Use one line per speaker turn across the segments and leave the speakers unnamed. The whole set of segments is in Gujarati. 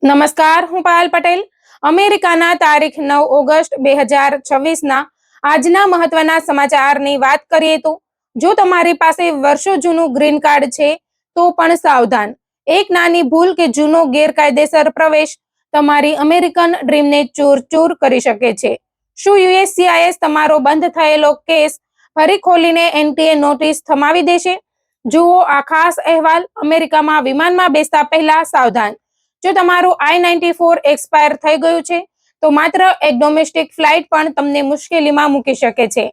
નમસ્કાર, હું પાયલ પટેલ. અમેરિકાના તારીખ 9 ઓગસ્ટ 2026ના આજના મહત્વના સમાચારની વાત કરીએ તો જો તમારી પાસે વર્ષો જૂનું ગ્રીન કાર્ડ છે તો પણ સાવધાન. એક નાની ભૂલ કે જૂનો ગેરકાયદેસર પ્રવેશ તમારી અમેરિકન ડ્રીમને ચૂર કરી શકે છે. શું યુએસસીઆઈએસ તમારો બંધ થયેલો કેસ ફરી ખોલીને એનટીએ નોટિસ થમાવી દેશે? જુઓ આ ખાસ અહેવાલ. અમેરિકામાં વિમાનમાં બેસતા પહેલા સાવધાન. જો તમારું I-94 એક્સપાયર થઈ ગયું છે તો માત્ર એક ડોમેસ્ટિક ફ્લાઇટ પણ તમને મુશ્કેલીમાં મૂકી શકે છે.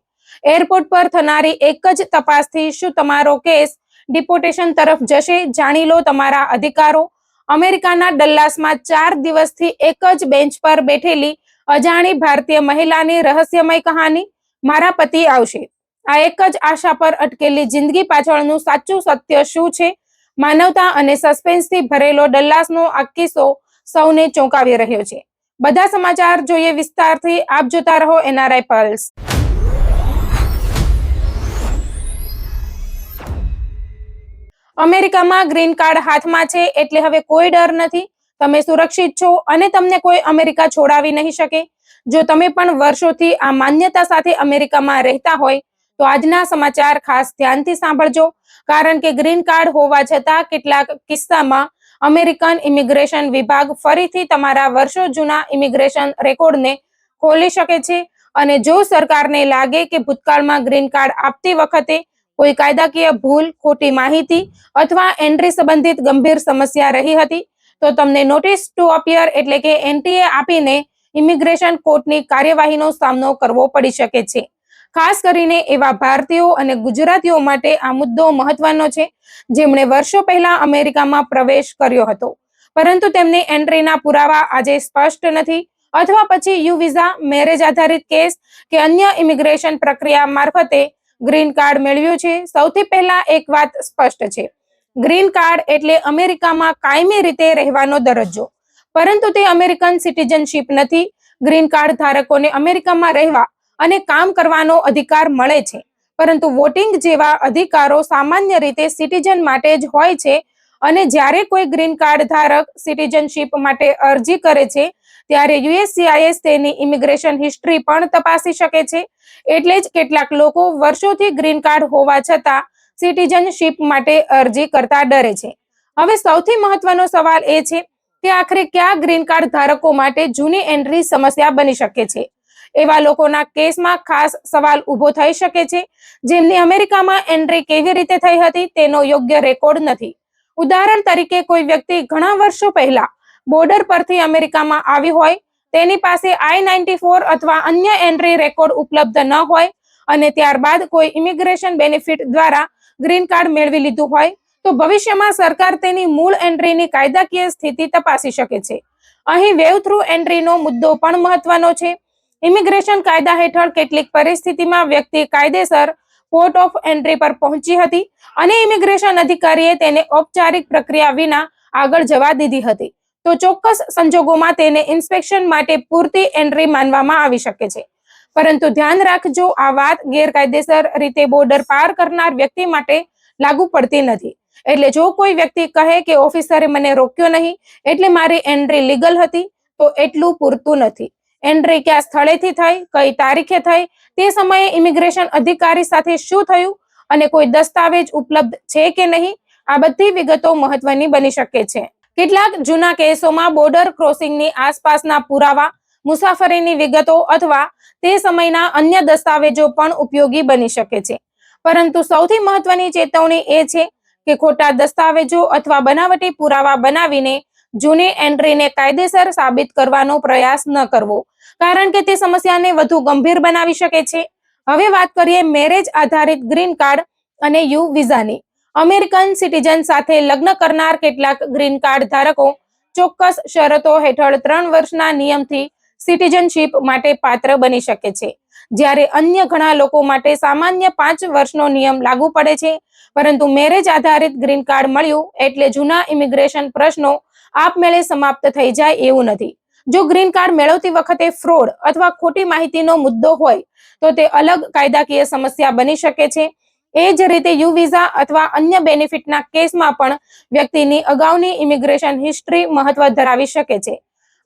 એરપોર્ટ પર થનારી એક જ તપાસથી શું તમારો કેસ ડિપોર્ટેશન તરફ જશે? જાણી લો તમારા અધિકારો. અમેરિકાના ડલ્લાસમાં 4 દિવસથી એક જ બેન્ચ પર બેઠેલી અજાણી ભારતીય મહિલાની રહસ્યમય કહાની. મારા પતિ આવશે. આ એક જ આશા પર અટકેલી જિંદગી પાછળનું સાચું સત્ય શું છે? માનવતા અને સસ્પેન્સથી ભરેલો ડલ્લાસનો આ કિસ્સો સૌને ચોંકાવી રહ્યો છે. બધા સમાચાર જોઈએ વિસ્તારથી. આપ જોતા રહો NRI પલ્સ. અમેરિકામાં ગ્રીન કાર્ડ હાથમાં છે એટલે હવે કોઈ ડર નથી. તમે સુરક્ષિત છો અને તમને કોઈ અમેરિકા છોડાવી નહીં શકે. જો તમે પણ વર્ષોથી આ માન્યતા સાથે અમેરિકામાં રહેતા હોય તો આજના સમાચાર ખાસ ધ્યાનથી સાંભળજો, કારણ કે ગ્રીન કાર્ડ હોવા છતાં કેટલાક કિસ્સામાં અમેરિકન ઇમિગ્રેશન વિભાગ ફરીથી તમારા વર્ષો જૂના ઇમિગ્રેશન રેકોર્ડને ખોલી શકે છે. અને જો સરકારને લાગે કે ભૂતકાળમાં ગ્રીન કાર્ડ આપતી વખતે કોઈ કાયદાકીય ભૂલ, ખોટી માહિતી અથવા એન્ટ્રી સંબંધિત ગંભીર સમસ્યા રહી હતી તો તમને નોટિસ ટુ અપિયર એટલે કે એનટીએ આપીને ઇમિગ્રેશન કોર્ટની કાર્યવાહીનો સામનો કરવો પડી શકે છે. ખાસ કરીને એવા ભારતીયો અને ગુજરાતીઓ માટે આ મુદ્દો મહત્વનો છે જેમણે વર્ષો પહેલા અમેરિકામાં પ્રવેશ કર્યો હતો પરંતુ તેમની એન્ટ્રીના પુરાવા આજે સ્પષ્ટ નથી, અથવા પછી યુ વિઝા, મેરેજ આધારિત કેસ કે અન્ય ઇમિગ્રેશન પ્રક્રિયા મારફતે ગ્રીન કાર્ડ મેળવ્યું છે. સૌથી પહેલા એક વાત સ્પષ્ટ છે. ગ્રીન કાર્ડ એટલે અમેરિકામાં કાયમી રીતે રહેવાનો દરજ્જો, પરંતુ તે અમેરિકન સિટીઝનશીપ નથી. ગ્રીન કાર્ડ ધારકોને અમેરિકામાં રહેવા અને કામ કરવાનો અધિકાર મળે છે, પરંતુ વોટિંગ જેવા અધિકારો સામાન્ય રીતે સિટીઝન માટે જ હોય છે. અને જ્યારે કોઈ ગ્રીન કાર્ડ ધારક સિટીઝનશીપ માટે અરજી કરે છે ત્યારે યુએસસીઆઈએસ તેની ઇમિગ્રેશન હિસ્ટ્રી પણ તપાસી શકે છે. એટલે જ કેટલાક લોકો વર્ષોથી ગ્રીન કાર્ડ હોવા છતાં સિટીઝનશીપ માટે અરજી કરતા ડરે છે. હવે સૌથી મહત્વનો સવાલ એ છે કે આખરે કયા ગ્રીન કાર્ડ ધારકો માટે જૂની એન્ટ્રી સમસ્યા બની શકે છે? એવા લોકોના કેસમાં ખાસ સવાલ ઊભો થઈ શકે છે જેમની અમેરિકામાં એન્ટ્રી કેવી રીતે થઈ હતી તેનો યોગ્ય રેકોર્ડ નથી. ઉદાહરણ તરીકે, કોઈ વ્યક્તિ ઘણા વર્ષો પહેલા બોર્ડર પરથી અમેરિકામાં આવી હોય, તેની પાસે I-94 અથવા અન્ય એન્ટ્રી રેકોર્ડ ઉપલબ્ધ ન હોય અને ત્યારબાદ કોઈ ઇમિગ્રેશન બેનિફિટ દ્વારા ગ્રીન કાર્ડ મેળવી લીધું હોય તો ભવિષ્યમાં સરકાર તેની મૂળ એન્ટ્રીની કાયદાકીય સ્થિતિ તપાસી શકે છે. અહીં વેવ થ્રુ એન્ટ્રીનો મુદ્દો પણ મહત્વનો છે. ઇમિગ્રેશન કાયદા હેઠળ કેટલીક પરિસ્થિતિમાં વ્યક્તિ કાયદેસર પોર્ટ ઓફ એન્ટ્રી પર પહોંચી હતી અને ઇમિગ્રેશન અધિકારીએ તેને ઔપચારિક પ્રક્રિયા વિના આગળ જવા દીધી હતી, તો ચોક્કસ સંજોગોમાં તેને ઇન્સ્પેક્શન માટે પૂરતી એન્ટ્રી માનવામાં આવી શકે છે. પરંતુ ધ્યાન રાખજો, આ વાત ગેરકાયદેસર રીતે બોર્ડર પાર કરનાર વ્યક્તિ માટે લાગુ પડતી નથી. એટલે જો કોઈ વ્યક્તિ કહે કે ઓફિસરે મને રોક્યો નહીં એટલે મારી એન્ટ્રી લીગલ હતી, તો એટલું પૂરતું નથી. એન્ટ્રી કયા સ્થળેથી થઈ, કઈ તારીખે થઈ, તે સમયે ઇમિગ્રેશન અધિકારી સાથે શું થયું અને કોઈ દસ્તાવેજ ઉપલબ્ધ છે કે નહીં, આ બધી વિગતો મહત્વની બની શકે છે. કેટલાક જૂના કેસોમાં બોર્ડર ક્રોસિંગની આસપાસના પુરાવા, મુસાફરીની વિગતો અથવા તે સમયના અન્ય દસ્તાવેજો પણ ઉપયોગી બની શકે છે. પરંતુ સૌથી મહત્વની ચેતવણી એ છે કે ખોટા દસ્તાવેજો અથવા બનાવટી પુરાવા બનાવીને જૂની એન્ટ્રીને કાયદેસર સાબિત કરવાનો પ્રયાસ ન કરવો, કારણ કે તે સમસ્યાને વધુ ગંભીર બનાવી શકે છે. હવે વાત કરીએ મેરેજ આધારિત ગ્રીન કાર્ડ અને યુ વિઝાની. અમેરિકન સિટીઝન સાથે લગ્ન કરનાર કેટલાક ગ્રીન કાર્ડ ધારકો ચોક્કસ શરતો હેઠળ 3 વર્ષના નિયમથી સિટીઝનશીપ માટે પાત્ર બની શકે છે, જ્યારે અન્ય ઘણા લોકો માટે સામાન્ય 5 વર્ષનો નિયમ લાગુ પડે છે. પરંતુ મેરેજ આધારિત ગ્રીન કાર્ડ મળ્યું એટલે જૂના ઇમિગ્રેશન પ્રશ્નો આપમેળે સમાપ્ત થઈ જાય એવું નથી. જો ગ્રીન કાર્ડ મેળવતી વખતે ફ્રોડ અથવા ખોટી માહિતીનો મુદ્દો હોય તો તે અલગ કાયદાકીય સમસ્યા બની શકે છે. એ જ રીતે યુ વિઝા અથવા અન્ય બેનિફિટના કેસમાં પણ વ્યક્તિની અગાઉની ઇમિગ્રેશન હિસ્ટ્રી મહત્વ ધરાવી શકે છે.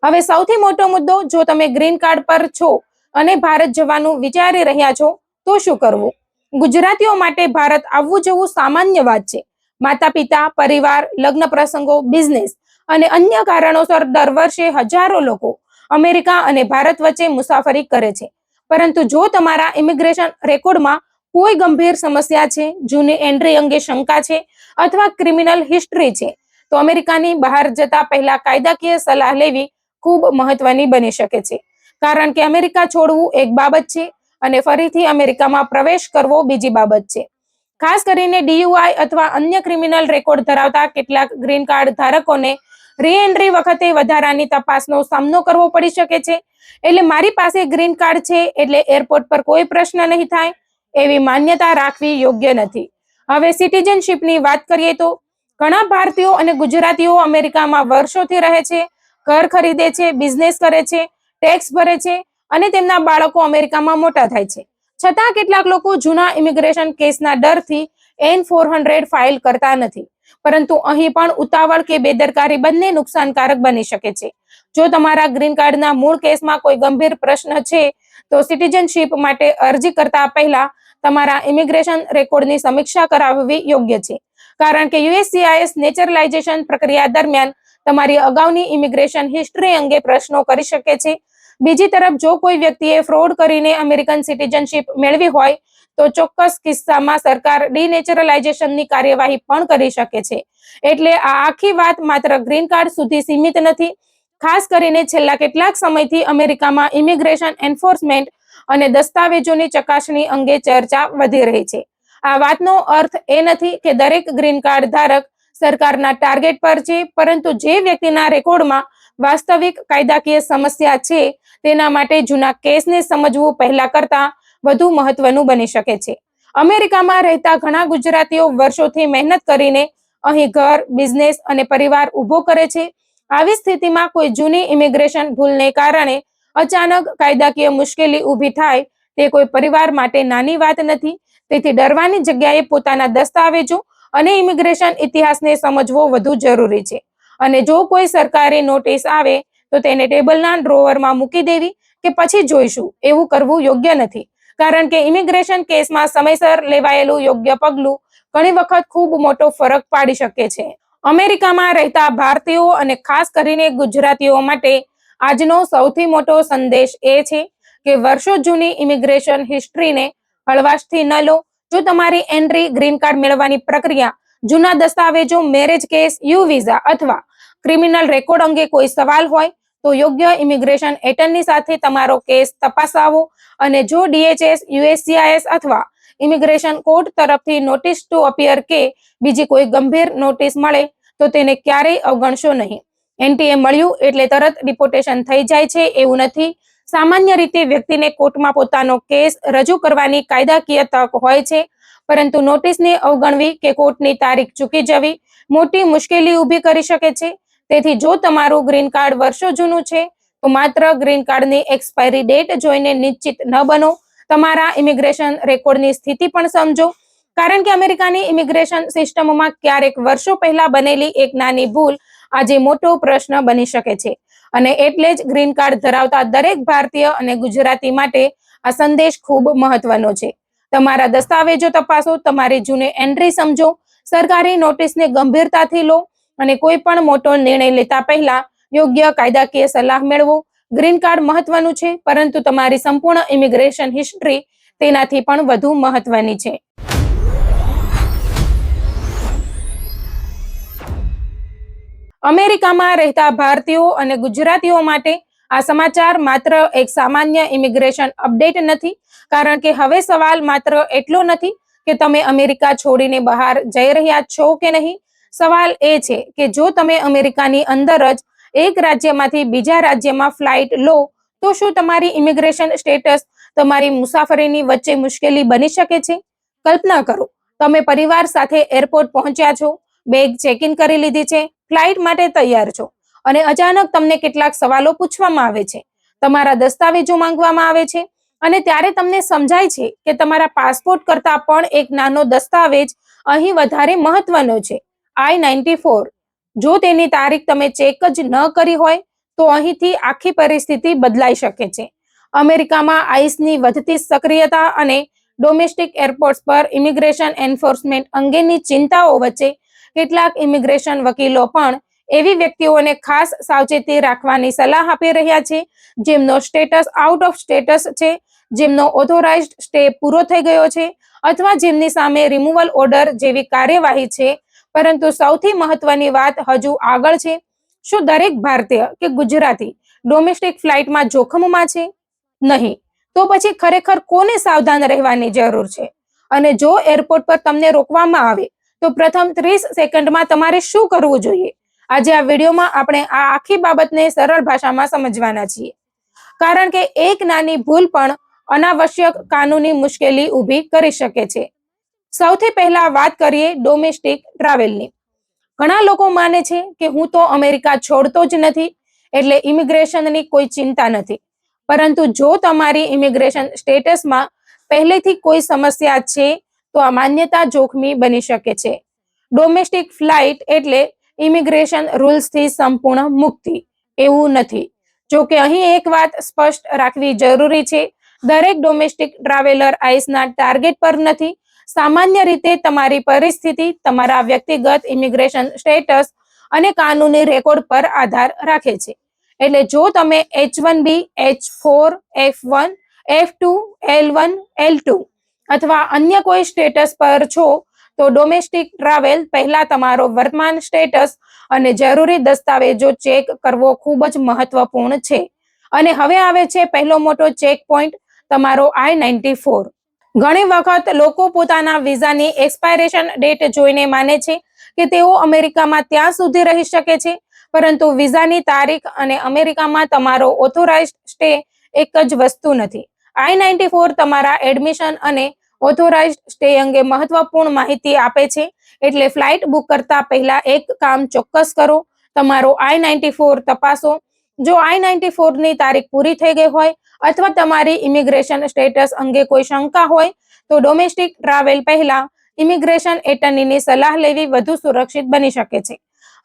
હવે સૌથી મોટો મુદ્દો, જો તમે ગ્રીન કાર્ડ પર છો અને ભારત જવાનું વિચારી રહ્યા છો તો શું કરવું? ગુજરાતીઓ માટે ભારત આવવું જવું સામાન્ય વાત છે. માતા પિતા, પરિવાર, લગ્ન પ્રસંગો, બિઝનેસ અને અન્ય કારણોસર દર વર્ષે હજારો લોકો અમેરિકા અને ભારત વચ્ચે મુસાફરી કરે છે. પરંતુ જો તમારા ઇમિગ્રેશન રેકોર્ડમાં કોઈ ગંભીર સમસ્યા છે, જૂની એન્ટ્રી અંગે શંકા છે અથવા ક્રિમિનલ હિસ્ટ્રી છે, તો અમેરિકાની બહાર જતા પહેલા કાયદાકીય સલાહ લેવી ખૂબ મહત્વની બની શકે છે. કારણ કે અમેરિકા છોડવું એક બાબત છે અને ફરીથી અમેરિકામાં પ્રવેશ કરવો બીજી બાબત છે. ખાસ કરીને DUI અથવા અન્ય ક્રિમિનલ રેકોર્ડ ધરાવતા કેટલાક ગ્રીન કાર્ડ ધારકોને રીએન્ટ્રી વખતે વધારાની તપાસનો સામનો કરવો પડી શકે છે. એટલે મારી પાસે ગ્રીન કાર્ડ છે એટલે એરપોર્ટ પર કોઈ પ્રશ્ન નહીં થાય, એવી માન્યતા રાખવી યોગ્ય નથી. હવે સિટીઝનશીપની વાત કરીએ તો ઘણા ભારતીયો અને ગુજરાતીઓ અમેરિકામાં વર્ષોથી રહે છે, ઘર ખરીદે છે, બિઝનેસ કરે છે, ટેક્સ ભરે છે અને તેમના બાળકો અમેરિકામાં મોટા થાય છે. છતાં કેટલાક લોકો જૂના ઇમિગ્રેશન કેસના ડરથી N-400 ફાઇલ કરતા નથી. પરંતુ અહીં પણ ઉતાવળ કે બેદરકારી બંને નુકસાનકારક બની શકે છે. જો તમારા ગ્રીન કાર્ડના મૂળ કેસમાં કોઈ ગંભીર પ્રશ્ન છે તો સિટીઝનશીપ માટે અરજી કરતા પહેલા તમારા ઇમિગ્રેશન રેકોર્ડની સમીક્ષા કરાવવી યોગ્ય છે. કારણ કે USCIS નેચરલાઇઝેશન પ્રક્રિયા દરમિયાન તમારી અગાઉની ઇમિગ્રેશન હિસ્ટ્રી અંગે પ્રશ્નો કરી શકે છે. બીજી તરફ જો કોઈ વ્યક્તિએ ફ્રોડ કરીને અમેરિકન સિટીઝનશીપ મેળવી હોય તો ચોક્કસ કિસ્સામાં સરકાર ડિનેચરલાઇઝેશનની કાર્યવાહી પણ કરી શકે છે. એટલે આ આખી વાત માત્ર ગ્રીન કાર્ડ સુધી સીમિત નથી. ખાસ કરીને છેલ્લા કેટલાક સમયથી અમેરિકામાં ઇમિગ્રેશન એન્ફોર્સમેન્ટ અને દસ્તાવેજોની ચકાસણી અંગે ચર્ચા વધી રહી છે. આ વાતનો અર્થ એ નથી કે દરેક ગ્રીન કાર્ડ ધારક સરકારના ટાર્ગેટ પર છે, પરંતુ જે વ્યક્તિના રેકોર્ડમાં વાસ્તવિક કાયદાકીય સમસ્યા છે તેના માટે જૂના કેસને સમજવું પહેલા કરતા વધુ મહત્વનું બની શકે છે. અમેરિકામાં રહેતા ઘણા ગુજરાતીઓ વર્ષોથી મહેનત કરીને અહીં ઘર, બિઝનેસ અને પરિવાર ઊભો કરે છે. આવી સ્થિતિમાં કોઈ જૂની ઇમિગ્રેશન ભૂલને કારણે અચાનક કાયદાકીય મુશ્કેલી ઊભી થાય તે કોઈ પરિવાર માટે નાની વાત નથી. તેથી ડરવાની જગ્યાએ પોતાના દસ્તાવેજો અને ઇમિગ્રેશન ઇતિહાસને સમજવો વધુ જરૂરી છે. અને જો કોઈ સરકારી નોટિસ આવે તો તેને ટેબલના ડ્રોવરમાં મૂકી દેવી કે પછી જોઈશું એવું કરવું યોગ્ય નથી. કારણ કે ઇમિગ્રેશન કેસમાં સમયસર લેવાયેલું યોગ્ય પગલું ઘણી વખત ખૂબ મોટો ફરક પાડી શકે છે. અમેરિકામાં રહેતા ભારતીયો અને ખાસ કરીને ગુજરાતીઓ માટે આજનો સૌથી મોટો સંદેશ એ છે કે વર્ષો જૂની ઇમિગ્રેશન હિસ્ટ્રીને હળવાશથી ન લો. જો તમારી એન્ટ્રી, ગ્રીન કાર્ડ મેળવવાની પ્રક્રિયા, જૂના દસ્તાવેજો, મેરેજ કેસ, યુ વિઝા અથવા ક્રિમિનલ રેકોર્ડ અંગે કોઈ સવાલ હોય તો યોગ્ય ઇમિગ્રેશન એટર્ની સાથે તમારો કેસ તપાસાવો. અને જો DHS, USCIS અથવા ઇમિગ્રેશન કોર્ટ તરફથી નોટિસ ટુ અપિયર કે બીજી કોઈ ગંભીર નોટિસ મળે તો તેને ક્યારેય અવગણશો નહીં. NTA મળ્યું એટલે તરત ડિપોર્ટેશન થઈ જાય છે એવું નથી. સામાન્ય રીતે વ્યક્તિને કોર્ટમાં પોતાનો કેસ રજૂ કરવાની કાયદાકીય તક હોય છે, પરંતુ નોટિસને અવગણવી કે કોર્ટની તારીખ ચૂકી જવી મોટી મુશ્કેલી ઊભી કરી શકે છે. તેથી જો તમારું ગ્રીન કાર્ડ વર્ષો જૂનું છે તો માત્ર ગ્રીન કાર્ડની એક્સપાયરી ડેટ જોઈને નિશ્ચિત ન બનો. તમારા ઇમિગ્રેશન રેકોર્ડની સ્થિતિ પણ સમજો. કારણ કે અમેરિકાની ઇમિગ્રેશન સિસ્ટમમાં ક્યારેક વર્ષો પહેલા બનેલી એક નાની ભૂલ આજે મોટો પ્રશ્ન બની શકે છે. અને એટલે જ ગ્રીન કાર્ડ ધરાવતા દરેક ભારતીય અને ગુજરાતી માટે આ સંદેશ ખૂબ મહત્વનો છે. તમારા દસ્તાવેજો તપાસો, તમારી જૂની એન્ટ્રી સમજો, સરકારી નોટિસને ગંભીરતાથી લો અને કોઈ પણ મોટો નિર્ણય લેતા પહેલા યોગ્ય કાયદાકીય સલાહ મેળવો. ગ્રીન કાર્ડ મહત્વનું છે, પરંતુ તમારી સંપૂર્ણ ઇમિગ્રેશન હિસ્ટ્રી તેનાથી પણ વધુ મહત્વની છે. અમેરિકામાં રહેતા ભારતીયો અને ગુજરાતીઓ માટે આ સમાચાર માત્ર એક સામાન્ય ઇમિગ્રેશન અપડેટ નથી. કારણ કે હવે સવાલ માત્ર એટલો નથી કે તમે અમેરિકા છોડીને બહાર જઈ રહ્યા છો કે નહીં. સવાલ એ છે કે જો તમે અમેરિકાની અંદર જ એક રાજ્યમાંથી બીજા રાજ્યમાં ફ્લાઇટ લો તો શું તમારી ઇમિગ્રેશન સ્ટેટસ તમારી મુસાફરીની વચ્ચે મુશ્કેલી બની શકે છે. કલ્પના કરો, તમે પરિવાર સાથે એરપોર્ટ પહોંચ્યા છો, બેગ ચેક ઇન કરી લીધી છે, ફ્લાઇટ માટે તૈયાર છો અને અચાનક તમને કેટલાક સવાલો પૂછવામાં આવે છે, તમારા દસ્તાવેજો માંગવામાં આવે છે અને ત્યારે તમને સમજાય છે કે તમારા પાસપોર્ટ કરતાં પણ એક નાનો દસ્તાવેજ અહીં વધારે મહત્વનો છે, I-94. જો તેની તારીખ તમે ચેક જ ન કરી હોય તો અહીંથી આખી પરિસ્થિતિ બદલાઈ શકે છે. અમેરિકામાં આઈસની વધતી સક્રિયતા અને ડોમેસ્ટિક એરપોર્ટ્સ પર ઇમિગ્રેશન એન્ફોર્સમેન્ટ અંગેની ચિંતાઓ વચ્ચે કેટલાક ઇમિગ્રેશન વકીલો પણ એવી વ્યક્તિઓને ખાસ સાવચેતી રાખવાની સલાહ આપી રહ્યા છે જેમનો સ્ટેટસ આઉટ ઓફ સ્ટેટસ છે, જેમનો ઓથોરાઇઝ્ડ સ્ટે પૂરો થઈ ગયો છે અથવા જેમની સામે રિમૂવલ ઓર્ડર જેવી કાર્યવાહી છે. પરંતુ સૌથી મહત્વની વાત હજુ આગળ છે. શું દરેક ભારતીય કે ગુજરાતી ડોમેસ્ટિક ફ્લાઇટમાં જોખમમાં છે? નહીં. તો પછી ખરેખર કોને સાવધાન રહેવાની જરૂર છે? અને જો એરપોર્ટ પર તમને રોકવામાં આવે તો પ્રથમ 30 સેકન્ડમાં તમારે શું કરવું જોઈએ? આજે આ વિડીયોમાં આપણે આ આખી બાબતને સરળ ભાષામાં સમજવાના છીએ. કારણ કે એક નાની ભૂલ પણ અનાવશ્યક કાનૂની મુશ્કેલી ઊભી કરી શકે છે. સૌથી પહેલા વાત કરીએ ડોમેસ્ટિક ટ્રાવેલની. ઘણા લોકો માને છે કે હું તો અમેરિકા છોડતો જ નથી એટલે ઇમિગ્રેશનની કોઈ ચિંતા નથી. પરંતુ જો તમારી ઇમિગ્રેશન સ્ટેટસમાં પહેલેથી કોઈ સમસ્યા છે તો આ માન્યતા જોખમી બની શકે છે. ડોમેસ્ટિક ફ્લાઇટ એટલે ઇમિગ્રેશન રૂલ્સથી સંપૂર્ણ મુક્તિ એવું નથી. જો કે અહીં એક વાત સ્પષ્ટ રાખવી જરૂરી છે, દરેક ડોમેસ્ટિક ટ્રાવેલર આઈસના ટાર્ગેટ પર નથી. સામાન્ય રીતે તમારી પરિસ્થિતિ તમારા વ્યક્તિગત ઇમિગ્રેશન સ્ટેટસ અને કાનૂની રેકોર્ડ પર આધાર રાખે છે. એટલે જો તમે H-1B, H-4, F-1, F-2, L-1, L-2 અથવા અન્ય કોઈ સ્ટેટસ પર છો તો ડોમેસ્ટિક ટ્રાવેલ પહેલા તમારો વર્તમાન સ્ટેટસ અને જરૂરી દસ્તાવેજો ચેક કરવો ખૂબ જ મહત્વપૂર્ણ છે. અને હવે આવે છે પહેલો મોટો ચેક પોઈન્ટ, તમારો I-94. ઘણી વખત લોકો પોતાના વિઝાની એક્સપાયરેશન ડેટ જોઈને માને છે કે તેઓ અમેરિકામાં ત્યાં સુધી રહી શકે છે, પરંતુ વિઝાની તારીખ અને અમેરિકામાં તમારો ઓથોરાઇઝ્ડ સ્ટે એક જ વસ્તુ નથી. I-94 તમારા એડમિશન અને ઓથોરાઇઝ્ડ સ્ટે અંગે મહત્વપૂર્ણ માહિતી આપે છે. એટલે ફ્લાઇટ બુક કરતા પહેલા એક કામ ચોક્કસ કરો, તમારો I-94 તપાસો. જો I-94 ની તારીખ પૂરી થઈ ગઈ હોય અથવા તમારી ઇમિગ્રેશન સ્ટેટસ અંગે કોઈ શંકા હોય તો ડોમેસ્ટિક ટ્રાવેલ પહેલા ઇમિગ્રેશન એટર્નીની સલાહ લેવી વધુ સુરક્ષિત બની શકે છે.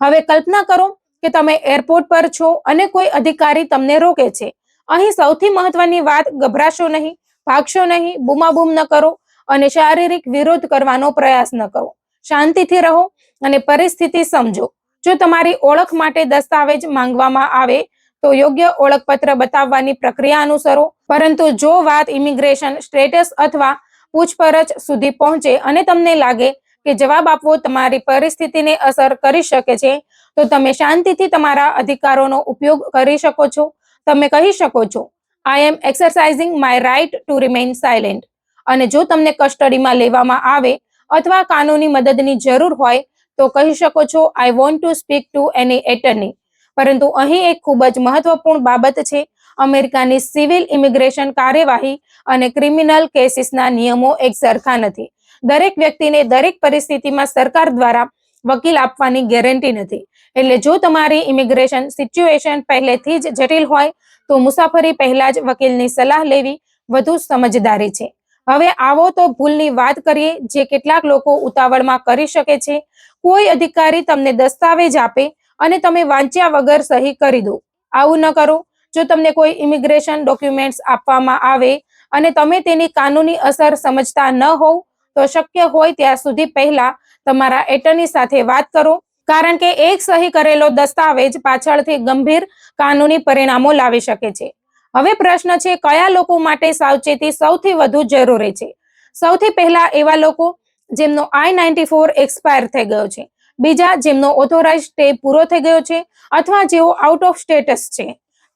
હવે કલ્પના કરો કે તમે એરપોર્ટ પર છો અને કોઈ અધિકારી તમને રોકે છે. અહીં સૌથી મહત્વની વાત, ગભરાશો નહીં, ભાગશો નહીં, બૂમાબૂમ ન કરો અને શારીરિક વિરોધ કરવાનો પ્રયાસ ન કરો. શાંતિથી રહો અને પરિસ્થિતિ સમજો. જો તમારી ઓળખ માટે દસ્તાવેજ માંગવામાં આવે તો યોગ્ય ઓળખપત્ર બતાવવાની પ્રક્રિયા અનુસરો. પરંતુ જો વાત ઇમિગ્રેશન સ્ટેટસ અથવા પૂછપરછ સુધી પહોંચે અને તમને લાગે કે જવાબ આપવો તમારી પરિસ્થિતિને અસર કરી શકે છે તો તમે શાંતિથી તમારા અધિકારોનો ઉપયોગ કરી શકો છો. તમે કહી શકો છો, I am exercising my right to remain silent. અને જો તમને કસ્ટડીમાં લેવામાં આવે અથવા કાનૂની મદદની જરૂર હોય તો કહી શકો છો, I want to speak to any attorney. પરંતુ અહીં એક ખૂબ જ મહત્વપૂર્ણ બાબત છે. અમેરિકાની સિવિલ ઇમિગ્રેશન કાર્યવાહી અને ક્રિમિનલ કેસીસના નિયમો એક સરખા નથી. દરેક વ્યક્તિને દરેક પરિસ્થિતિમાં સરકાર દ્વારા વકીલ આપવાની ગેરંટી નથી. એટલે જો તમારી ઇમિગ્રેશન સિચ્યુએશન પહેલેથી જ જટિલ હોય તો મુસાફરી પહેલા જ વકીલની સલાહ લેવી વધુ સમજદારી છે. હવે આવો તો ભૂલની વાત કરીએ જે કેટલાક લોકો ઉતાવળમાં કરી શકે છે. કોઈ અધિકારી તમને દસ્તાવેજ આપે અને તમે વાંચ્યા વગર સહી કરી દો. આવું ન કરો. જો તમને કોઈ ઇમિગ્રેશન ડોક્યુમેન્ટ્સ આપવામાં આવે અને તમે તેની કાનૂની અસર સમજતા ન હોવ તો શક્ય હોય ત્યાં સુધી પહેલા તમારા એટર્ની સાથે વાત કરો. કારણ કે એક સહી કરેલો દસ્તાવેજ પાછળથી ગંભીર કાનૂની પરિણામો લાવી શકે છે. હવે પ્રશ્ન છે, કયા લોકો માટે સાવચેતી સૌથી વધુ જરૂરી છે? સૌથી પહેલા એવા લોકો જેમનો I-94 એક્સપાયર થઈ ગયો છે. બીજા, જેમનો ઓથોરાઇઝ્ડ સ્ટે પૂરો થઈ ગયો છે અથવા જેઓ આઉટ ઓફ સ્ટેટસ છે.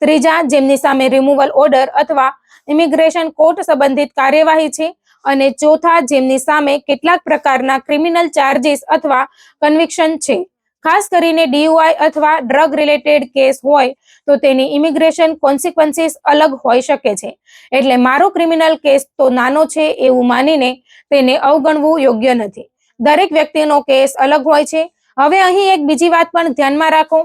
ત્રીજા, જેમની સામે રિમૂવલ ઓર્ડર અથવા ઇમિગ્રેશન કોર્ટ સંબંધિત કાર્યવાહી છે. અને ચોથા, જેમની સામે કેટલાક પ્રકારના ક્રિમિનલ ચાર્જીસ અથવા કન્વિક્શન છે. ખાસ કરીને DUI અથવા ડ્રગ રિલેટેડ કેસ હોય તો તેની ઇમિગ્રેશન કોન્સિક્વન્સીસ અલગ હોઈ શકે છે. એટલે મારો ક્રિમિનલ કેસ તો નાનો છે એવું માનીને તેને અવગણવું યોગ્ય નથી. દરેક વ્યક્તિનો કેસ અલગ હોય છે. હવે અહીં એક બીજી વાત પણ ધ્યાનમાં રાખો.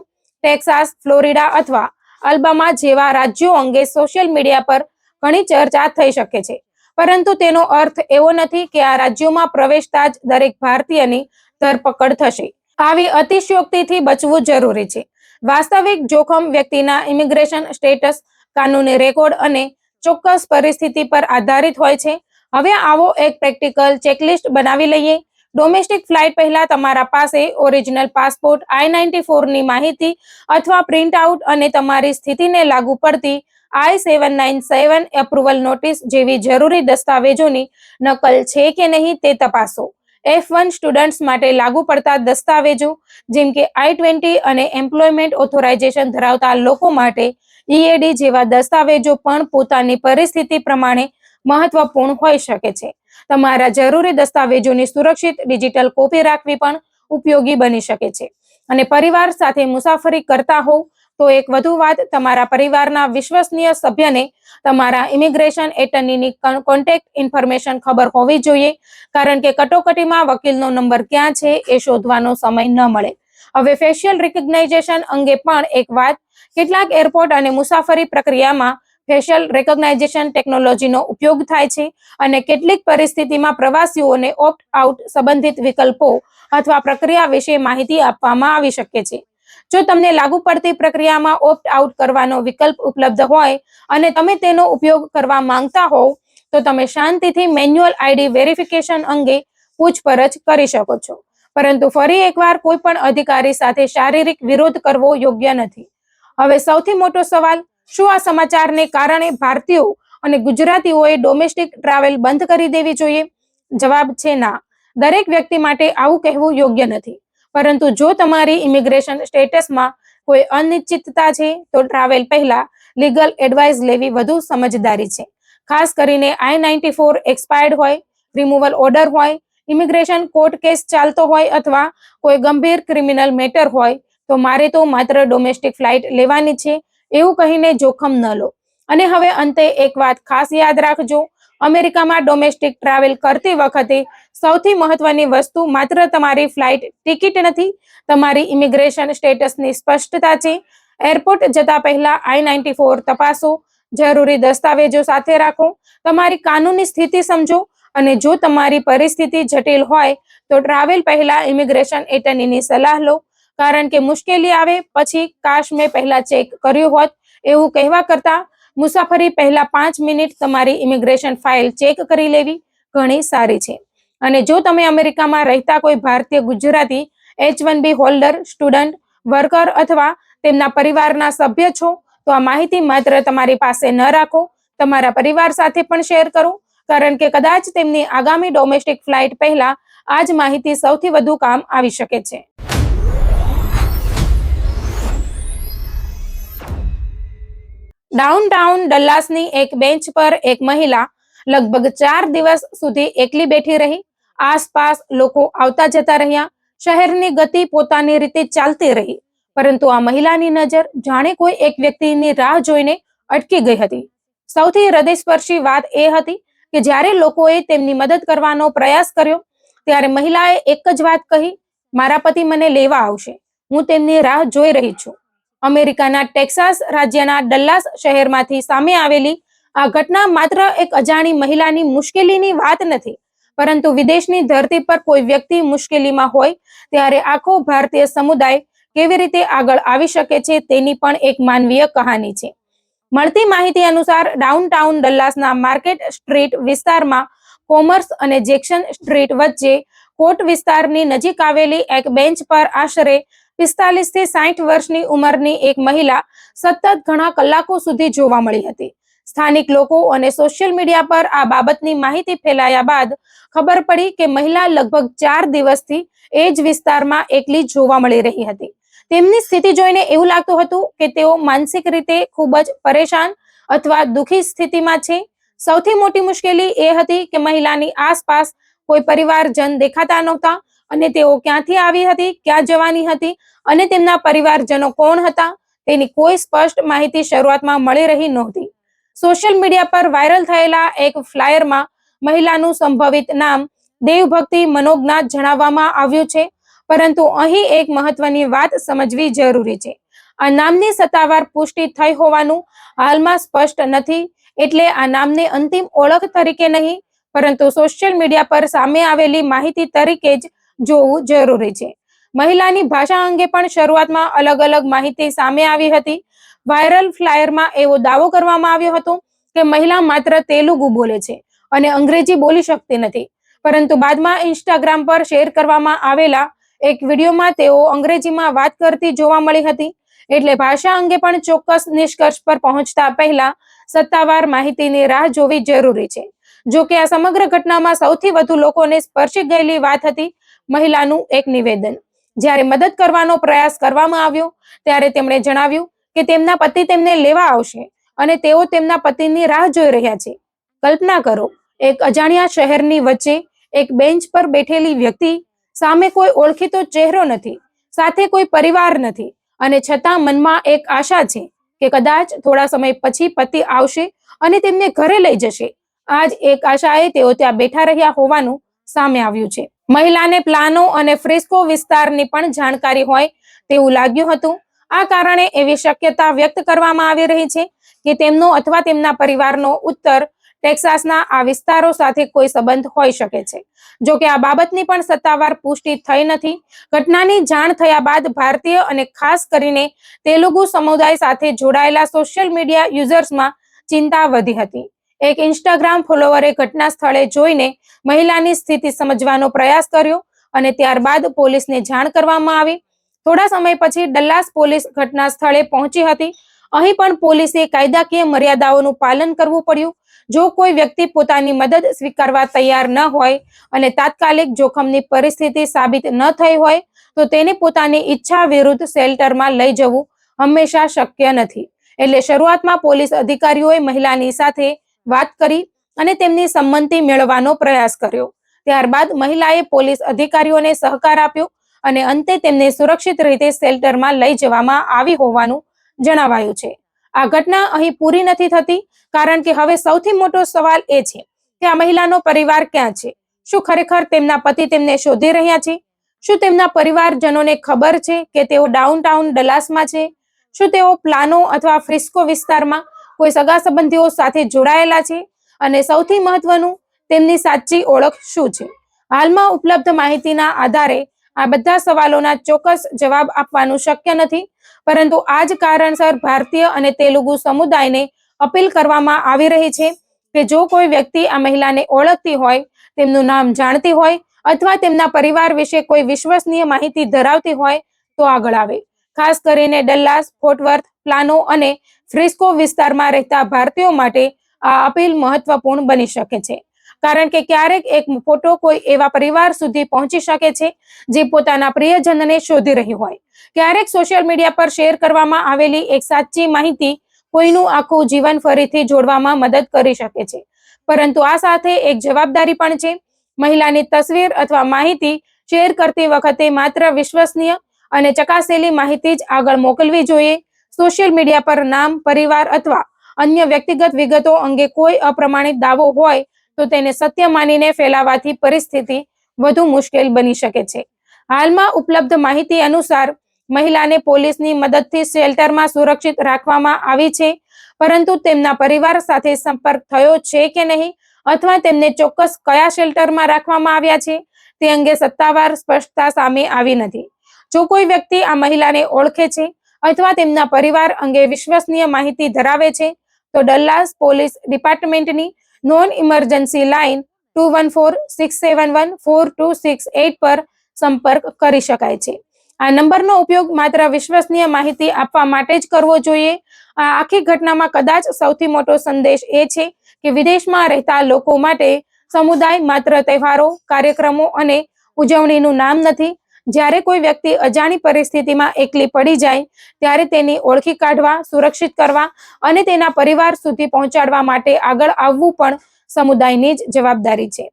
ટેક્સાસ, ફ્લોરિડા અથવા અલ્બામા જેવા રાજ્યો અંગે સોશિયલ મીડિયા પર ઘણી ચર્ચા થઈ શકે છે, પરંતુ તેનો અર્થ એવો નથી કે આ રાજ્યોમાં પ્રવેશતા જ દરેક ભારતીયની ધરપકડ થશે. આવી અતિશયોક્તિથી બચવું જરૂરી છે. વાસ્તવિક જોખમ વ્યક્તિના ઇમિગ્રેશન સ્ટેટસ, કાનૂની રેકોર્ડ અને ચોક્કસ પરિસ્થિતિ પર આધારિત હોય છે. હવે આવો એક પ્રેક્ટિકલ ચેકલિસ્ટ બનાવી લઈએ. ડોમેસ્ટિક ફ્લાઇટ પહેલા તમારા પાસે ઓરિજિનલ પાસપોર્ટ, I-94 ની માહિતી અથવા પ્રિન્ટ આઉટ અને તમારી સ્થિતિને લાગુ પડતી I-797 એપ્રુવલ નોટિસ જેવી જરૂરી દસ્તાવેજોની નકલ છે કે નહીં તે તપાસો. F1 સ્ટુડન્ટ્સ માટે લાગુ પડતા દસ્તાવેજો જેમ કે I-20 અને એમ્પ્લોયમેન્ટ ઓથોરાઇઝેશન ધરાવતા લોકો માટે EAD જેવા દસ્તાવેજો પણ પોતાની પરિસ્થિતિ પ્રમાણે મહત્વપૂર્ણ હોઈ શકે છે. તમારા જરૂરી દસ્તાવેજોની સુરક્ષિત ડિજિટલ કોપી રાખવી પણ ઉપયોગી બની શકે છે. અને પરિવાર સાથે મુસાફરી કરતા હોવ તો એક વધુ વાત, તમારા પરિવારના વિશ્વસનીય સભ્યને તમારા ઇમિગ્રેશન એટર્નીની કોન્ટેક્ટ ઇન્ફોર્મેશન ખબર હોવી જોઈએ, કારણ કે કટોકટીમાં વકીલનો નંબર ક્યાં છે એ શોધવાનો સમય ન મળે. હવે ફેશિયલ રિકગ્નાઇઝેશન અંગે પણ એક વાત. કેટલાક એરપોર્ટ અને મુસાફરી પ્રક્રિયામાં ફેશિયલ રેકોગ્નાઇઝેશન ટેકનોલોજીનો ઉપયોગ થાય છે અને કેટલીક પરિસ્થિતિમાં પ્રવાસીઓને ઓપ્ટ આઉટ સંબંધિત વિકલ્પો અથવા પ્રક્રિયા વિશે માહિતી આપવામાં આવી શકે છે. જો તમને લાગુ પડતી પ્રક્રિયામાં ઓપ્ટ આઉટ કરવાનો વિકલ્પ ઉપલબ્ધ હોય અને તમે તેનો ઉપયોગ કરવા માંગતા હોવ તો તમે શાંતિથી મેન્યુઅલ ID વેરિફિકેશન અંગે પૂછપરછ કરી શકો છો. પરંતુ ફરી એકવાર, કોઈ પણ અધિકારી સાથે શારીરિક વિરોધ કરવો યોગ્ય નથી. હવે સૌથી મોટો સવાલ, શું આ સમાચારને કારણે ભારતીયો અને ગુજરાતીઓએ ડોમેસ્ટિક ટ્રાવેલ બંધ કરી દેવી જોઈએ? જવાબ છે ના. દરેક વ્યક્તિ માટે આવું કહેવું યોગ્ય નથી. પરંતુ જો તમારી ઇમિગ્રેશન સ્ટેટસમાં કોઈ અનિશ્ચિતતા છે તો ટ્રાવેલ પહેલા લીગલ એડવાઇસ લેવી વધુ સમજદારી છે. ખાસ કરીને I-94 એક્સપાયર્ડ હોય, રિમૂવલ ઓર્ડર હોય, ઇમિગ્રેશન કોર્ટ કેસ ચાલતો હોય અથવા કોઈ ગંભીર ક્રિમિનલ મેટર હોય તો મારે તો માત્ર ડોમેસ્ટિક ફ્લાઇટ લેવાની છે એવું કહીને જોખમ ન લો. અને હવે અંતે એક વાત ખાસ યાદ રાખજો, અમેરિકામાં ડોમેસ્ટિક ટ્રાવેલ કરતી વખતે સૌથી મહત્વની વસ્તુ માત્ર તમારી ફ્લાઇટ ટિકિટ નથી, તમારી ઇમિગ્રેશન સ્ટેટસની સ્પષ્ટતા છે. એરપોર્ટ જતા પહેલા I-94 તપાસો, જરૂરી દસ્તાવેજો સાથે રાખો, તમારી કાનૂની સ્થિતિ સમજો અને જો તમારી પરિસ્થિતિ જટિલ હોય તો ટ્રાવેલ પહેલા ઇમિગ્રેશન એટર્નીની સલાહ લો, કારણ કે મુશ્કેલી આવે પછી કાશ મેં પહેલા ચેક કર્યું હોત એવું કહેવા કરતા મુસાફરી પહેલા 5 મિનિટ તમારી ઇમિગ્રેશન ફાઇલ ચેક કરી લેવી ઘણી સારી છે. અને જો તમે અમેરિકામાં રહેતા કોઈ ભારતીય, Gujarati, H-1B holder, student, worker અથવા તેમના પરિવારના સભ્ય છો તો આ માહિતી માત્ર તમારી પાસે ન રાખો, તમારા પરિવાર સાથે પણ શેર કરો, કારણ કે કદાચ તેમની આગામી ડોમેસ્ટિક ફ્લાઇટ પહેલા આ જ માહિતી સૌથી વધુ કામ આવી શકે છે. ડાઉનટાઉન ડલ્લાસની એક બેન્ચ પર એક મહિલા લગભગ 4 દિવસ સુધી એકલી બેઠી રહી. આસપાસ લોકો આવતા જતા રહ્યા, શહેરની ગતિ પોતાની રીતે ચાલતી રહી, પરંતુ આ મહિલાની નજર જાણે કોઈ એક વ્યક્તિની રાહ જોઈને અટકી ગઈ હતી. સૌથી હૃદયસ્પર્શી વાત એ હતી કે જ્યારે લોકોએ તેમની મદદ કરવાનો પ્રયાસ કર્યો ત્યારે મહિલાએ એક જ વાત કહી, મારા પતિ મને લેવા આવશે, હું તેમની રાહ જોઈ રહી છું. અમેરિકાના ટેક્સાસ રાજ્યના ડલ્લાસ શહેરમાંથી સામે આવેલી આ ઘટના માત્ર એક અજાણી મહિલાની મુશ્કેલીની વાત નથી, પરંતુ વિદેશની ધરતી પર કોઈ વ્યક્તિ મુશ્કેલીમાં હોય ત્યારે આખો ભારતીય સમુદાય કેવી રીતે આગળ આવી શકે છે તેની પણ એક માનવીય કહાની છે. મળતી માહિતી અનુસાર ડાઉનટાઉન ડલ્લાસના માર્કેટ સ્ટ્રીટ વિસ્તારમાં કોમર્સ અને જેક્શન સ્ટ્રીટ વચ્ચે કોર્ટ વિસ્તારની નજીક આવેલી એક બેન્ચ પર આશરે 45 થી 60 વર્ષની ઉંમરની એક મહિલા સતત ઘણા કલાકો સુધી જોવા મળી હતી. સ્થાનિક લોકો અને સોશિયલ મીડિયા પર આ બાબતની માહિતી ફેલાયા બાદ ખબર પડી કે મહિલા લગભગ 4 દિવસથી એ જ વિસ્તારમાં એકલી જોવા મળી રહી હતી. તેમની સ્થિતિ જોઈને એવું લાગતું હતું કે તેઓ માનસિક રીતે ખૂબ જ પરેશાન અથવા દુઃખી સ્થિતિમાં છે. સૌથી મોટી મુશ્કેલી એ હતી કે મહિલાની આસપાસ કોઈ પરિવારજન દેખાતા નહોતા અને તેઓ ક્યાંથી આવી હતી, ક્યાં જવાની હતી અને તેમના પરિવારજનો કોણ હતા તેની કોઈ સ્પષ્ટ માહિતી શરૂઆતમાં મળી રહી નહોતી. સોશિયલ મીડિયા પર વાયરલ થયેલા એક ફ્લાયરમાં મહિલાનું સંભવિત નામ દેવભક્તિ મનોજનાથ જણાવવામાં આવ્યું છે, પરંતુ અહીં એક મહત્વની વાત સમજવી જરૂરી છે. આ નામની સત્તાવાર પુષ્ટિ થઈ હોવાનું હાલમાં સ્પષ્ટ નથી. એટલે આ નામને અંતિમ ઓળખ તરીકે નહીં, પરંતુ સોશિયલ મીડિયા પર સામે આવેલી માહિતી તરીકે જ જોવું જરૂરી છે. મહિલાની ભાષા અંગે પણ શરૂઆતમાં અલગ અલગ માહિતી સામે આવી હતી. વાયરલ ફ્લાયરમાં એવો દાવો કરવામાં આવ્યો હતો કે મહિલા માત્ર તેલુગુ બોલે છે અને અંગ્રેજી બોલી શકતી નથી, પરંતુ બાદમાં ઇન્સ્ટાગ્રામ પર શેર કરવામાં આવેલા એક વિડીયોમાં તેઓ અંગ્રેજીમાં વાત કરતી જોવા મળી હતી. એટલે ભાષા અંગે પણ ચોક્કસ નિષ્કર્ષ પર પહોંચતા પહેલા સત્તાવાર માહિતીની રાહ જોવી જરૂરી છે. જો કે આ સમગ્ર ઘટનામાં સૌથી વધુ લોકોને સ્પર્શી ગયેલી વાત હતી મહિલાનું એક નિવેદન. જ્યારે મદદ કરવાનો પ્રયાસ કરવામાં આવ્યો ત્યારે તેમણે જણાવ્યું કે તેમના પતિ તેમને લેવા આવશે અને તેઓ તેમના પતિની રાહ જોઈ રહ્યા છે. કલ્પના કરો, એક અજાણ્યા શહેરની વચ્ચે એક બેન્ચ પર બેઠેલી વ્યક્તિ, સામે કોઈ ઓળખીતો ચહેરો નથી, સાથે કોઈ પરિવાર નથી, અને છતાં મનમાં એક આશા છે કે કદાચ થોડા સમય પછી પતિ આવશે અને તેમને ઘરે લઈ જશે. આ જ એક આશાએ તેઓ ત્યાં બેઠા રહ્યા હોવાનું સામે આવ્યું છે. મહિલાને પ્લાનો અને ફ્રિસ્કો વિસ્તારની પણ જાણકારી હોય તેવું લાગ્યું હતું. આ કારણે એવી શક્યતા વ્યક્ત કરવામાં આવી રહી છે કે તેમનો અથવા તેમના પરિવારનો ઉત્તર ટેક્સાસના આ વિસ્તારો સાથે કોઈ સંબંધ હોઈ શકે છે. જો કે આ બાબતની પણ સત્તાવાર પુષ્ટિ થઈ નથી. ઘટનાની જાણ થયા બાદ ભારતીય અને ખાસ કરીને તેલુગુ સમુદાય સાથે જોડાયેલા સોશિયલ મીડિયા યુઝર્સમાં ચિંતા વધી હતી. એક ઇન્સ્ટાગ્રામ ફોલોવરે ઘટના સ્થળે જોઈને મહિલાની સ્થિતિ સમજવાનો પ્રયાસ કર્યો અને ત્યારબાદ પોલીસને જાણ કરવામાં આવી. થોડા સમય પછી ડલ્લાસ પોલીસ ઘટના સ્થળે પહોંચી હતી. અહીં પણ પોલીસે કાયદાકીય મર્યાદાઓનું પાલન કરવું પડ્યું. જો કોઈ વ્યક્તિ પોતાની મદદ સ્વીકારવા તૈયાર ન હોય અને તાત્કાલિક જોખમની પરિસ્થિતિ સાબિત ન થઈ હોય તો તેને પોતાની ઈચ્છા વિરુદ્ધ શેલ્ટરમાં લઈ જવું હંમેશા શક્ય નથી. એટલે શરૂઆતમાં પોલીસ અધિકારીઓએ મહિલાની સાથે વાત કરી અને તેમની સંમતિ મેળવવાનો પ્રયાસ કર્યો. ત્યારબાદ મહિલાએ પોલીસ અધિકારીઓને સહકાર આપ્યો અને અંતે તેમને સુરક્ષિત રીતે શેલ્ટરમાં લઈ જવામાં આવી હોવાનું જણાવાયું છે. આ ઘટના અહીં પૂરી નથી થતી, કારણ કે હવે સૌથી મોટો સવાલ એ છે કે આ મહિલાનો પરિવાર ક્યાં છે? શું ખરેખર તેમના પતિ તેમને શોધી રહ્યા છે? શું તેમના પરિવારજનોને ખબર છે કે તેઓ ડાઉનટાઉન ડલાસમાં છે? શું તેઓ પ્લાનો અથવા ફ્રિસ્કો વિસ્તારમાં કોઈ સગા સંબંધીઓ સાથે જોડાયેલા છે? અને સૌથી મહત્વનું, તેમની સાચી ઓળખ શું છે? હાલમાં ઉપલબ્ધ માહિતીના આધારે આ બધા સવાલોના ચોક્કસ જવાબ આપવાનું શક્ય નથી, પરંતુ આ જ કારણસર ભારતીય અને તેલુગુ સમુદાયને અપીલ કરવામાં આવી રહી છે કે જો કોઈ વ્યક્તિ આ મહિલાને ઓળખતી હોય, તેમનું નામ જાણતી હોય અથવા તેમના પરિવાર વિશે કોઈ વિશ્વસનીય માહિતી ધરાવતી હોય તો આગળ આવે. ખાસ કરીને ડલ્લાસ, ફોર્ટ વર્થ, પ્લાનો અને ફ્રિસ્કો વિસ્તારમાં રહેતા ભારતીયો માટે આ અપીલ મહત્વપૂર્ણ બની શકે છે, કારણ કે ક્યારેક એક ફોટો કોઈ એવા પરિવાર સુધી પહોંચી શકે છે જે પોતાના પ્રિયજનને શોધી રહ્યું હોય. ક્યારેક સોશિયલ મીડિયા પર શેર કરવામાં આવેલી એક સાચી માહિતી કોઈનું આખું જીવન ફરીથી જોડવામાં મદદ કરી શકે છે. પરંતુ આ સાથે એક જવાબદારી પણ છે. મહિલાની તસવીર અથવા માહિતી શેર કરતી વખતે માત્ર વિશ્વસનીય અને ચકાસેલી માહિતી જ આગળ મોકલવી જોઈએ. સોશિયલ મીડિયા પર નામ, પરિવાર અથવા અન્ય વ્યક્તિગત વિગતો અંગે કોઈ અપ્રમાણિત દાવો હોય તો તેને સત્ય માનીને ફેલાવવાથી પરિસ્થિતિ વધુ મુશ્કેલ બની શકે છે. હાલમાં ઉપલબ્ધ માહિતી અનુસાર મહિલાને પોલીસની મદદથી શેલ્ટરમાં સુરક્ષિત રાખવામાં આવી છે, પરંતુ તેમના પરિવાર સાથે સંપર્ક થયો છે કે નહીં અથવા તેમને ચોક્કસ કયા શેલ્ટરમાં રાખવામાં આવ્યા છે તે અંગે સત્તાવાર સ્પષ્ટતા સામે આવી નથી. જો કોઈ વ્યક્તિ આ મહિલાને ઓળખે છે અથવા તેમના પરિવાર અંગે વિશ્વસનીય માહિતી ધરાવે છે તો ડલ્લાસ પોલીસ ડિપાર્ટમેન્ટની નોન ઇમરજન્સી લાઇન 214-671-4268 પર સંપર્ક કરી શકાય છે. આ નંબરનો ઉપયોગ માત્ર વિશ્વસનીય માહિતી આપવા માટે જ કરવો જોઈએ. આ આખી ઘટનામાં કદાચ સૌથી મોટો સંદેશ એ છે કે વિદેશમાં રહેતા લોકો માટે સમુદાય માત્ર તહેવારો, કાર્યક્રમો અને ઉજવણીનું નામ નથી. જ્યારે કોઈ વ્યક્તિ અજાણી પરિસ્થિતિમાં એકલી પડી જાય ત્યારે તેની ઓળખી કાઢવા, સુરક્ષિત કરવા અને તેના પરિવાર સુધી પહોંચાડવા માટે આગળ આવવું પણ સમુદાયની જ જવાબદારી છે.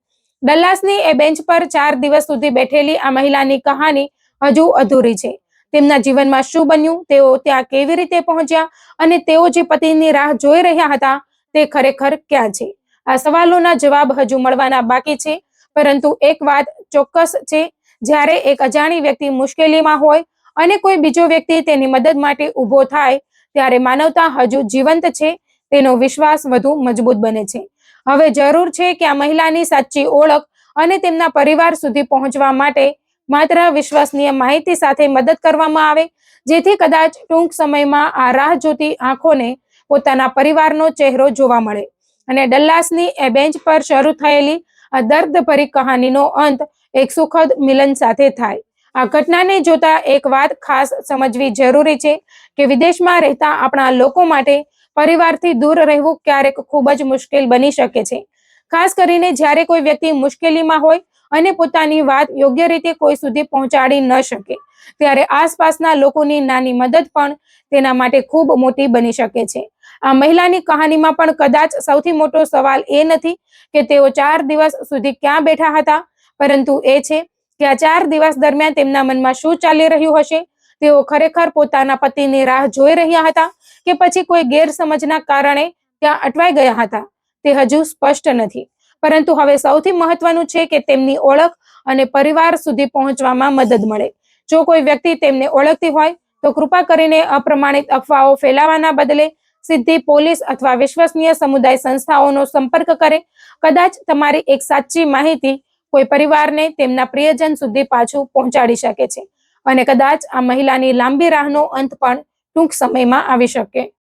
ડલ્લાસની એ બેન્ચ પર 4 દિવસ સુધી બેઠેલી આ મહિલાની કહાની હજુ અધૂરી છે. તેમના જીવનમાં શું બન્યું, તેઓ ત્યાં કેવી રીતે પહોંચ્યા અને તેઓ જે પતિની રાહ જોઈ રહ્યા હતા તે ખરેખર ક્યાં છે? આ સવાલોના જવાબ હજુ મળવાના બાકી છે, પરંતુ એક વાત ચોક્કસ છે, જ્યારે એક અજાણી વ્યક્તિ મુશ્કેલીમાં હોય અને કોઈ બીજો વ્યક્તિ તેની મદદ માટે ઊભો થાય ત્યારે માનવતા હજુ જીવંત છે, તેનો વિશ્વાસ વધુ મજબૂત બને છે. હવે જરૂર છે કે આ મહિલાની સાચી ઓળખ અને તેમના પરિવાર સુધી પહોંચવા માટે માત્ર વિશ્વસનીય માહિતી સાથે મદદ કરવામાં આવે, જેથી કદાચ ટૂંક સમયમાં આ રાહ જોતી આંખોને પોતાના પરિવારનો ચહેરો જોવા મળે અને ડલ્લાસની એ બેન્ચ પર શરૂ થયેલી આ દર્દભરી કહાનીનો અંત એક સુખદ મિલન સાથે થાય. આ ઘટનાને જોતા એક વાત ખાસ સમજવી જરૂરી છે કે વિદેશમાં રહેતા આપણા લોકો માટે પરિવારથી દૂર રહેવું ક્યારેક ખૂબ જ મુશ્કેલ બની શકે છે. ખાસ કરીને જ્યારે કોઈ વ્યક્તિ મુશ્કેલીમાં હોય અને પોતાની વાત યોગ્ય રીતે કોઈ સુધી પહોંચાડી ન શકે, ત્યારે આસપાસના લોકોની નાની મદદ પણ તેના માટે ખૂબ મોટી બની શકે છે. આ મહિલાની કહાનીમાં પણ કદાચ સૌથી મોટો સવાલ એ નથી કે તેઓ 4 દિવસ સુધી ક્યાં બેઠા હતા, પરંતુ એ છે કે આ 4 દિવસ દરમિયાન તેમના મનમાં શું ચાલી રહ્યું હશે. તેઓ ખરેખર પોતાના પતિની રાહ જોઈ રહ્યા હતા કે પછી કોઈ ગેરસમજના કારણે ત્યાં અટવાઈ ગયા હતા, તે હજુ સ્પષ્ટ નથી. પરંતુ હવે સૌથી મહત્વનું છે કે તેમની ઓળખ અને પરિવાર સુધી પહોંચવામાં મદદ મળે. જો કોઈ વ્યક્તિ તેમને ઓળખતી હોય તો કૃપા કરીને અપ્રમાણિત અફવાઓ ફેલાવવાના બદલે સીધી પોલીસ અથવા વિશ્વસનીય સમુદાય સંસ્થાઓનો સંપર્ક કરે. કદાચ તમારી એક સાચી માહિતી કોઈ પરિવારને તેમના પ્રિયજન સુધી પાછું પહોંચાડી શકે છે અને કદાચ આ મહિલાની લાંબી રાહનો અંત પણ ટૂંક સમયમાં આવી શકે.